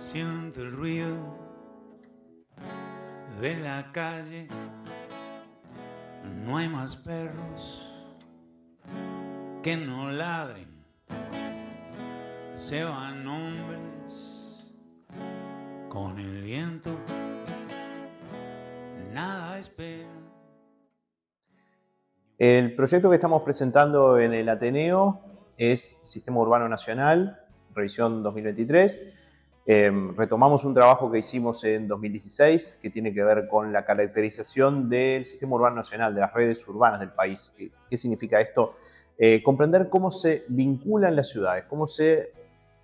Siento el ruido de la calle, no hay más perros que no ladren, se van hombres con el viento, nada espera. El proyecto que estamos presentando en el Ateneo es Sistema Urbano Nacional, revisión 2023. Retomamos un trabajo que hicimos en 2016 que tiene que ver con la caracterización del Sistema Urbano Nacional, de las redes urbanas del país. ¿Qué significa esto? Comprender cómo se vinculan las ciudades, cómo se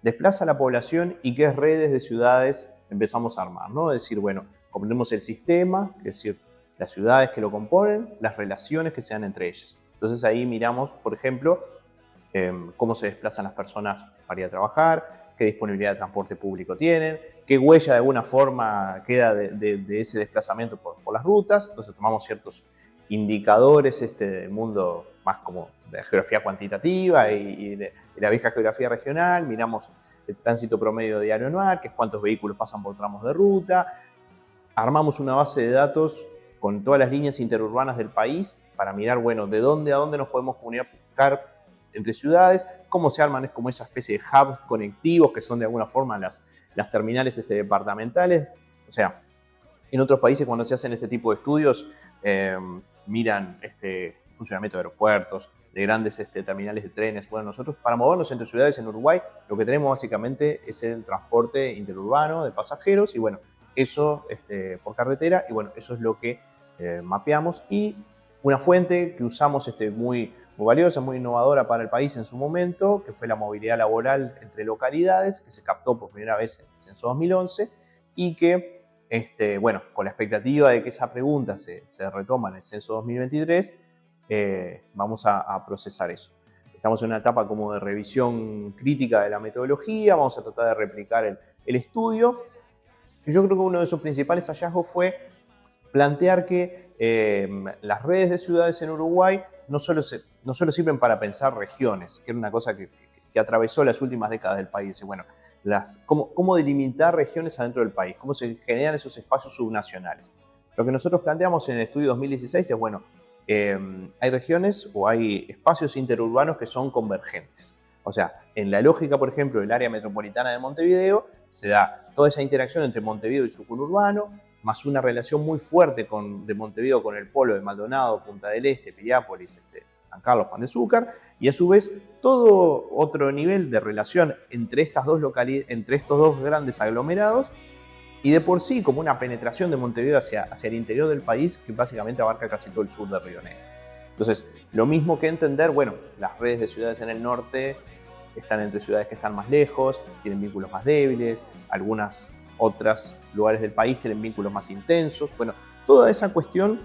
desplaza la población y qué redes de ciudades empezamos a armar, ¿no? Es decir, bueno, comprendemos el sistema, es decir, las ciudades que lo componen, las relaciones que se dan entre ellas. Entonces ahí miramos, por ejemplo, cómo se desplazan las personas para ir a trabajar, qué disponibilidad de transporte público tienen, qué huella de alguna forma queda de ese desplazamiento por las rutas. Entonces tomamos ciertos indicadores del mundo más como de la geografía cuantitativa y de la vieja geografía regional, miramos el tránsito promedio diario anual, que es cuántos vehículos pasan por tramos de ruta, armamos una base de datos con todas las líneas interurbanas del país para mirar, bueno, de dónde a dónde nos podemos comunicar entre ciudades, cómo se arman, es como esa especie de hubs conectivos que son de alguna forma las terminales departamentales. O sea, en otros países cuando se hacen este tipo de estudios miran funcionamiento de aeropuertos, de grandes terminales de trenes. Bueno, nosotros para movernos entre ciudades en Uruguay lo que tenemos básicamente es el transporte interurbano de pasajeros y bueno, eso por carretera y bueno, eso es lo que mapeamos y una fuente que usamos muy valiosa, muy innovadora para el país en su momento, que fue la movilidad laboral entre localidades, que se captó por primera vez en el censo 2011 y que, bueno, con la expectativa de que esa pregunta se retoma en el censo 2023, vamos a procesar eso. Estamos en una etapa como de revisión crítica de la metodología, vamos a tratar de replicar el estudio. Y yo creo que uno de sus principales hallazgos fue plantear que las redes de ciudades en Uruguay no solo sirven para pensar regiones, que era una cosa que atravesó las últimas décadas del país. Bueno, cómo delimitar regiones adentro del país, cómo se generan esos espacios subnacionales. Lo que nosotros planteamos en el estudio 2016 es, bueno, hay regiones o hay espacios interurbanos que son convergentes. O sea, en la lógica, por ejemplo, del área metropolitana de Montevideo, se da toda esa interacción entre Montevideo y su conurbano, más una relación muy fuerte de Montevideo con el polo de Maldonado, Punta del Este, Piriápolis, San Carlos, Pan de Azúcar, y a su vez todo otro nivel de relación entre estos dos grandes aglomerados, y de por sí como una penetración de Montevideo hacia el interior del país que básicamente abarca casi todo el sur de Río Negro. Entonces, lo mismo que entender, bueno, las redes de ciudades en el norte están entre ciudades que están más lejos, tienen vínculos más débiles, algunas otros lugares del país tienen vínculos más intensos. Bueno, toda esa cuestión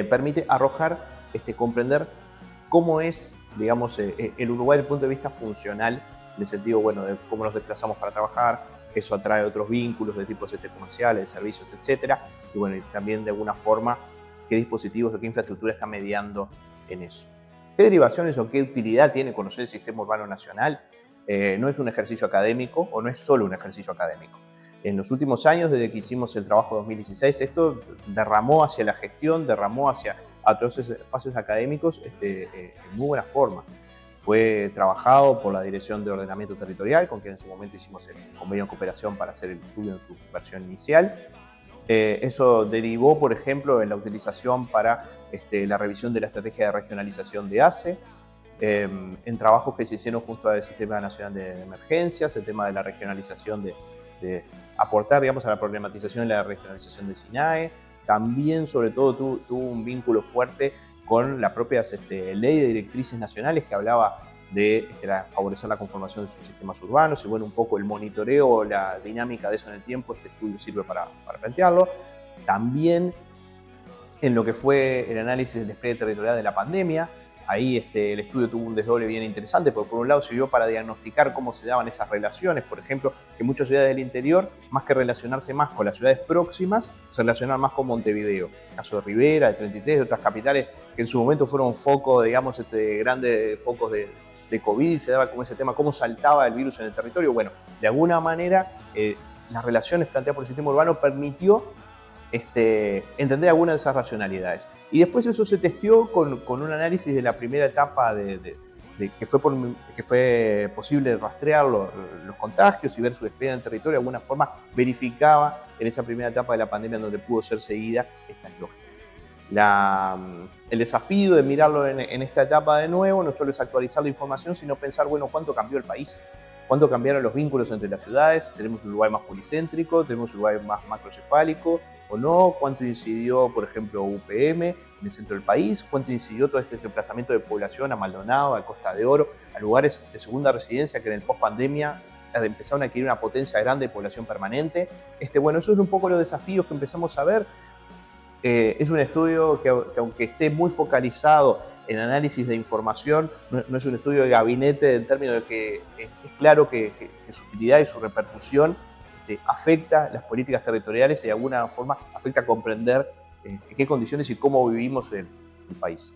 permite arrojar, comprender cómo es, digamos, el Uruguay desde el punto de vista funcional, en el sentido, bueno, de cómo nos desplazamos para trabajar, eso atrae otros vínculos de tipos comerciales, de servicios, etcétera, y bueno, y también de alguna forma qué dispositivos o qué infraestructura está mediando en eso. ¿Qué derivaciones o qué utilidad tiene conocer el Sistema Urbano Nacional? No es un ejercicio académico o no es solo un ejercicio académico. En los últimos años, desde que hicimos el trabajo 2016, esto derramó hacia la gestión, derramó hacia otros espacios académicos en muy buena forma. Fue trabajado por la Dirección de Ordenamiento Territorial, con quien en su momento hicimos el convenio de cooperación para hacer el estudio en su versión inicial. Eso derivó, por ejemplo, en la utilización para la revisión de la estrategia de regionalización de ACE, en trabajos que se hicieron junto al Sistema Nacional de Emergencias, el tema de la regionalización de aportar, digamos, a la problematización de la regionalización de SINAE. También, sobre todo, tuvo un vínculo fuerte con la propia ley de directrices nacionales que hablaba de favorecer la conformación de sus sistemas urbanos y bueno, un poco el monitoreo, la dinámica de eso en el tiempo. Este estudio sirve para plantearlo. También en lo que fue el análisis del despliegue territorial de la pandemia, ahí el estudio tuvo un desdoble bien interesante, porque por un lado sirvió para diagnosticar cómo se daban esas relaciones, por ejemplo, que muchas ciudades del interior, más que relacionarse más con las ciudades próximas, se relacionan más con Montevideo. El caso de Rivera, de 33, de otras capitales que en su momento fueron focos, digamos, grandes focos de COVID, y se daba como ese tema, cómo saltaba el virus en el territorio. Bueno, de alguna manera las relaciones planteadas por el sistema urbano permitió entender algunas de esas racionalidades. Y después eso se testeó con un análisis de la primera etapa que fue posible rastrear los contagios y ver su despliegue en el territorio. De alguna forma verificaba en esa primera etapa de la pandemia donde pudo ser seguida estas lógicas. El desafío de mirarlo en esta etapa de nuevo no solo es actualizar la información, sino pensar, bueno, ¿cuánto cambió el país? ¿Cuánto cambiaron los vínculos entre las ciudades? ¿Tenemos un Uruguay más policéntrico? ¿Tenemos un Uruguay más macrocefálico o no? ¿Cuánto incidió, por ejemplo, UPM en el centro del país? ¿Cuánto incidió todo este desplazamiento de población a Maldonado, a Costa de Oro, a lugares de segunda residencia que en el post-pandemia empezaron a adquirir una potencia grande de población permanente? Bueno, esos son un poco los desafíos que empezamos a ver. Es un estudio que aunque esté muy focalizado en análisis de información, no es un estudio de gabinete en términos de que es claro que su utilidad y su repercusión afecta las políticas territoriales y de alguna forma afecta a comprender en qué condiciones y cómo vivimos el país.